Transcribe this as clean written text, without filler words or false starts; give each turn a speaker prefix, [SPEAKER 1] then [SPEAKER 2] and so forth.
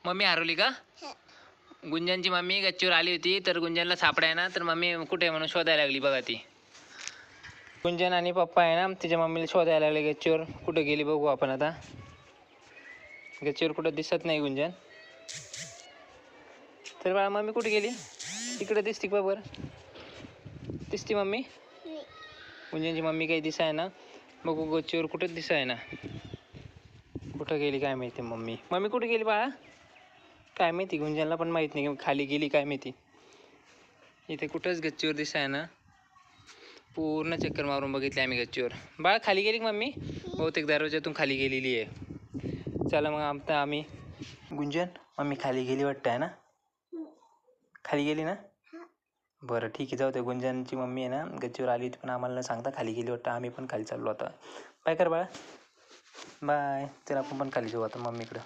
[SPEAKER 1] Mummy हरवली का? गुंजनची mummy गच्चीवर आली होती तर गुंजनला सापडाय ना, तर मम्मी कुठे आहे म्हणून शोधायला लागली बघा ती. गुंजन आणि पप्पा आहे ना तिच्या मम्मीला शोधायला लागले गच्चीवर. कुठे गेली बघू आपण आता. गच्चीवर कुठं दिसत नाही गुंजन. तर बाळा मम्मी कुठे गेली? इकडे दिसती का बरं? दिसती मम्मी? गुंजनची मम्मी काही दिसाय ना. बघू गच्चीवर कुठंच दिसाय ना. कुठं गेली काय माहिती मम्मी. मम्मी कुठे गेली बाळा? काय माहिती, गुंजनला पण माहीत नाही खाली गेली काय माहिती. इथे कुठंच गच्चीवर दिसाय ना. पूर्ण चक्कर मारून बघितले आम्ही गच्चीवर. बाळा खाली गेली का मम्मी? बहुतेक दरवाजातून खाली गेलेली आहे. चला मग आता आम्ही. गुंजन मम्मी खाली गेली वाटतं आहे ना? खाली गेली ना? बरं ठीक आहे, जाऊ दे. गुंजनची मम्मी आहे ना गच्चीवर आली होती पण आम्हाला न सांगता खाली गेली वाटतं. आम्ही पण खाली चाललो आता. बाय कर बाळा. बाय. चला आपण पण खाली जाऊ आता मम्मीकडं.